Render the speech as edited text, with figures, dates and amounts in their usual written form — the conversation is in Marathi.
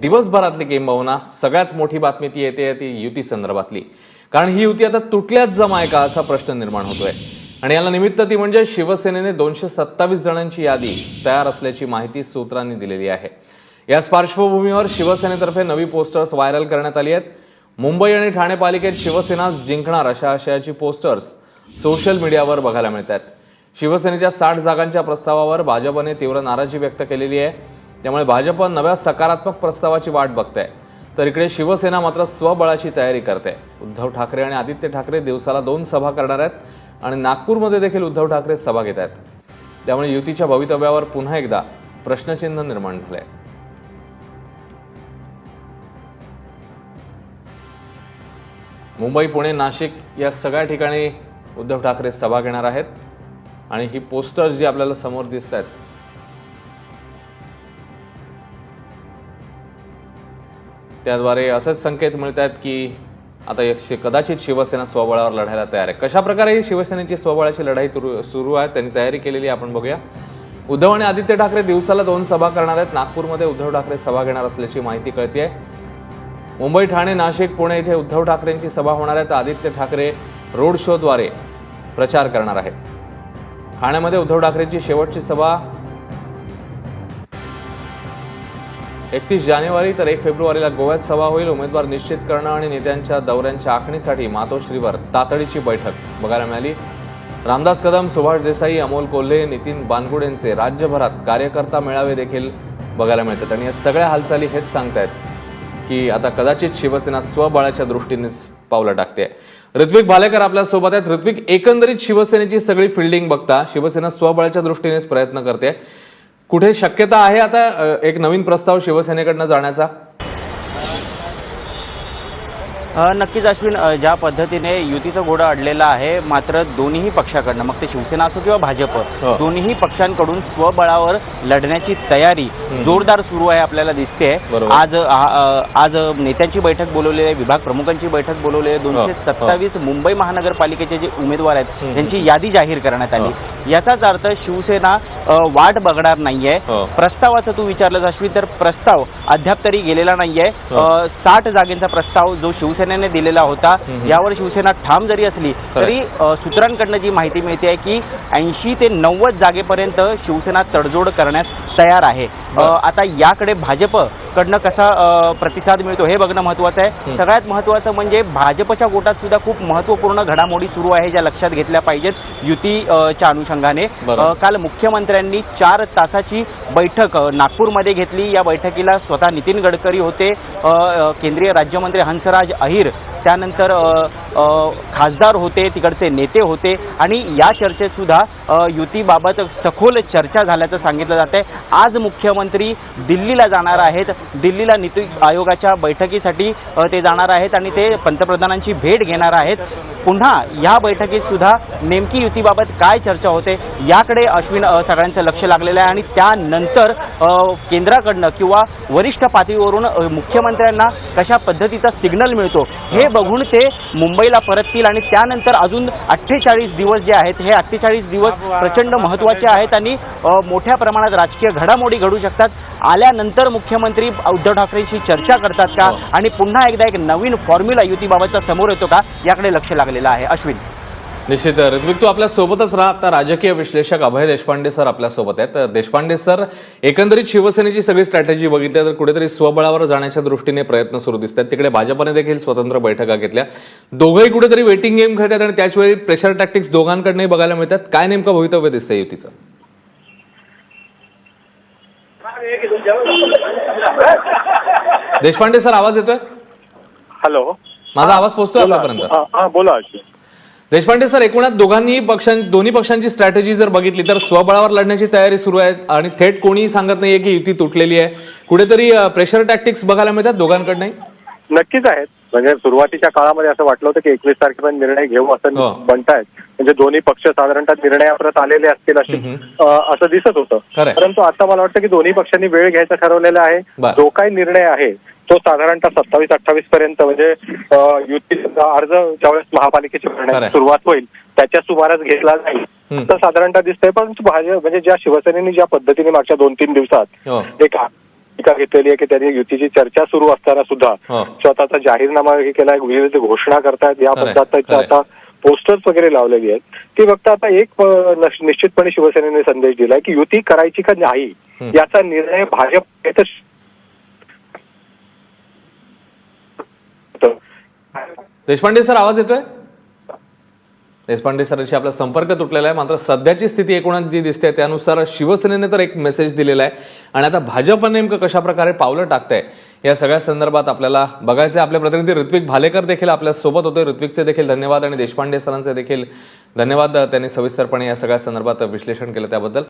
दिवसभरातली किंबहुना सगळ्यात मोठी बातमी ती येते ती युती संदर्भातली। कारण ही युती आता तुटल्याच जमा आहे का असा प्रश्न निर्माण होतोय आणि याला निमित्त ती म्हणजे शिवसेनेने 227 जणांची यादी तयार असल्याची माहिती सूत्रांनी दिलेली आहे। याच पार्श्वभूमीवर शिवसेनेतर्फे नवी पोस्टर्स व्हायरल करण्यात आली आहेत। मुंबई आणि ठाणे पालिकेत शिवसेना जिंकणार अशा आशयाची पोस्टर्स सोशल मीडियावर बघायला मिळतात। शिवसेनेच्या 60 जागांच्या प्रस्तावावर भाजपने तीव्र नाराजी व्यक्त केलेली आहे। त्यामुळे भाजप नव्या सकारात्मक प्रस्तावाची वाट बघते, तर इकडे शिवसेना मात्र स्वबळाची तयारी करते। उद्धव ठाकरे आणि आदित्य ठाकरे दिवसाला 2 सभा करणार आहेत आणि नागपूरमध्ये देखील उद्धव ठाकरे सभा घेत आहेत। त्यामुळे युतीच्या भवितव्यावर पुन्हा एकदा प्रश्नचिन्ह निर्माण झाले। मुंबई, पुणे, नाशिक या सगळ्या ठिकाणी उद्धव ठाकरे सभा घेणार आहेत आणि ही पोस्टर्स जी आपल्याला समोर दिसत आहेत त्याद्वारे असेच संकेत मिळत आहेत की आता कदाचित शिवसेना स्वबळावर लढायला तयार आहे। कशा प्रकारे ही शिवसेनेची स्वबळाची लढाई सुरू आहे त्यांनी तयारी केलेली आपण बघूया। उद्धव आणि आदित्य ठाकरे दिवसाला 2 सभा करणार आहेत। नागपूरमध्ये उद्धव ठाकरे सभा घेणार असल्याची माहिती कळते। मुंबई, ठाणे, नाशिक, पुणे इथे उद्धव ठाकरेंची सभा होणार आहे, तर आदित्य ठाकरे रोड शोद्वारे प्रचार करणार आहेत। ठाण्यामध्ये उद्धव ठाकरेंची शेवटची सभा 31 जानेवारी तर 1 फेब्रुवारीला गोव्यात सभा होईल। उमेदवार निश्चित करणं आणि नेत्यांच्या दौऱ्यांच्या आखणीसाठी मातोश्रीवर तातडीची बैठक बघायला मिळाली। रामदास कदम, सुभाष देसाई, अमोल कोल्हे, नितीन बानकुडेंचे राज्यभरात कार्यकर्ता मेळावे देखील बघायला मिळतात आणि या सगळ्या हालचाली हेच सांगतायत की आता कदाचित शिवसेना स्वबळाच्या दृष्टीने पावलं टाकते। ऋत्विक भालेकर आपल्या सोबत आहेत। ऋत्विक, एकंदरीत शिवसेनेची सगळी फिल्डिंग बघता शिवसेना स्वबळाच्या दृष्टीनेच प्रयत्न करते, कुठे शक्यता आहे आता एक नवीन प्रस्ताव शिवसेनेकडनं जाण्याचा? नक्कीच अश्विन, ज्या पद्धतीने युतीचा घोडा अडलेला आहे, मात्र दोन्ही पक्षाकडनं, मग ते शिवसेना असो किंवा भाजप, दोन्ही पक्षांकडून स्वबळावर लढण्याची तयारी जोरदार सुरू आहे आपल्याला दिसते। आज नेत्यांची बैठक बोलवली आहे, विभाग प्रमुखांची बैठक बोलवली आहे। 227 मुंबई महानगरपालिकेचे जे उमेदवार आहेत त्यांची यादी जाहीर करण्यात आली। याचाच अर्थ शिवसेना वाट बघणार नाहीये। प्रस्तावाचं तू विचारलं अश्विन, तर प्रस्ताव अद्याप तरी गेलेला नाहीये। 60 जागेचा प्रस्ताव जो शिवसेनेने दिलेला होता, यावर शिवसेना ठाम जरी असली तरी सूत्रांकडनं जी माहिती मिळते आहे की 80 ते 90 जागेपर्यंत शिवसेना तडजोड करण्यास तयार आहे। आता याकडे भाजपकडनं कसा प्रतिसाद मिळतो हे बघणं महत्वाचं आहे। सगळ्यात महत्वाचं म्हणजे भाजपच्या गोटात सुद्धा खूप महत्वपूर्ण घडामोडी सुरू आहे ज्या लक्षात घेतल्या पाहिजेत युतीच्या अनुषंगाने। काल मुख्यमंत्र्यांनी 4 तासाची बैठक नागपूरमध्ये घेतली। या बैठकीला स्वतः नितीन गडकरी होते, केंद्रीय राज्यमंत्री हंसराज अहिर, त्यानंतर खासदार होते, तिकडचे नेते होते आणि या चर्चेत सुद्धा युतीबाबत सखोल चर्चा झाल्याचं सांगितलं जात आहे। आज मुख्यमंत्री दिल्लीला जाणार आहेत, दिल्लीला नीती आयोगाच्या बैठकीसाठी ते जाणार आहेत आणि ते पंतप्रधानांची भेट घेणार आहेत। पुन्हा या बैठकीत सुद्धा नेमकी युतीबाबत काय चर्चा होते याकडे अश्विन सगळ्यांचं लक्ष लागलेलं आहे आणि त्यानंतर केंद्राकडनं किंवा वरिष्ठ पातळीवरून मुख्यमंत्र्यांना कशा पद्धतीचा सिग्नल मिळतो हे बघून ते मुंबईला परततील आणि त्यानंतर अजून 48 दिवस जे आहेत हे 48 दिवस प्रचंड महत्त्वाचे आहेत आणि मोठ्या प्रमाणात राजकीय घडामोडी घडू शकतात। आल्यानंतर मुख्यमंत्री उद्धव ठाकरेंशी चर्चा करतात का आणि पुन्हा एकदा एक नवीन फॉर्म्युला युतीबाबतचा समोर येतो का याकडे लक्ष लागलेलं आहे। अश्विन, निश्चित ऋत्विक, तू आपल्या सोबतच राहा। आता राजकीय विश्लेषक अभय देशपांडे सर आपल्या सोबत आहेत। देशपांडे सर, एकंदरीत शिवसेनेची सगळी स्ट्रॅटेजी बघितली तर कुठेतरी स्वबळावर जाण्याच्या दृष्टीने प्रयत्न सुरू दिसतात। तिकडे भाजपने देखील स्वतंत्र बैठका घेतल्या, दोघंही कुठेतरी वेटिंग गेम खेळतात आणि त्याचवेळी प्रेशर टॅक्टिक्स दोघांकडनंही बघायला मिळतात। काय नेमकं भवितव्य दिसतंय युतीचं? देशपांडे सर, आवाज येतोय? हॅलो, माझा आवाज पोहोचतोय आपल्यापर्यंत? बोला। देशपांडे सर, एकूणात दोन्ही पक्षांची स्ट्रॅटेजी जर बघितली तर स्वबळावर लढण्याची तयारी सुरू आहे आणि थेट कोणीही सांगत नाहीये की युती तुटलेली आहे। कुठेतरी प्रेशर टॅक्टिक्स बघायला मिळतात दोघांकडनंही? नक्कीच आहेत। म्हणजे सुरुवातीच्या काळामध्ये असं वाटलं होतं की 21 तारखेपर्यंत निर्णय घेऊ असं म्हणतायत, म्हणजे दोन्ही पक्ष साधारणतः निर्णयापर्यंत आलेले असतील असं दिसत होतं। परंतु आता मला वाटतं की दोन्ही पक्षांनी वेळ घ्यायचा ठरवलेला आहे। जो काही निर्णय आहे तो साधारणतः 27-28 पर्यंत, म्हणजे युतीचा अर्ज ज्यावेळेस महापालिकेची भरण्याची सुरुवात होईल त्याच्या सुमारास घेतला जाईल तर साधारणतः दिसतंय। परंतु म्हणजे ज्या शिवसेनेने ज्या पद्धतीने मागच्या 2-3 दिवसात एक भूमिका घेतलेली आहे की त्यांनी युतीची चर्चा सुरू असताना सुद्धा स्वतःचा जाहीरनामा हे केला, विविध घोषणा करतायत, या पद्धतीच्या आता पोस्टर्स वगैरे लावलेली आहेत. ती फक्त आता एक निश्चितपणे शिवसेनेने संदेश दिलाय की युती करायची का नाही याचा निर्णय भाजप देशपांडे सर, आवाज येतोय? देशपांडे सरांशी आपला संपर्क तुटलेला आहे. मात्र सध्याची स्थिती एकूणच जी दिसते त्यानुसार शिवसेनेने तर एक मेसेज दिलेला आहे आणि आता भाजप नेमकं कशा प्रकारे पावलं टाकतंय या सगळ्या संदर्भात आपल्याला बघायचं आहे. आपले प्रतिनिधी ऋत्विक भालेकर देखील आपल्या सोबत होते. ऋत्विकचे देखील धन्यवाद आणि देशपांडे सरांचे देखील धन्यवाद. त्यांनी सविस्तरपणे या सगळ्या संदर्भात विश्लेषण केलं त्याबद्दल.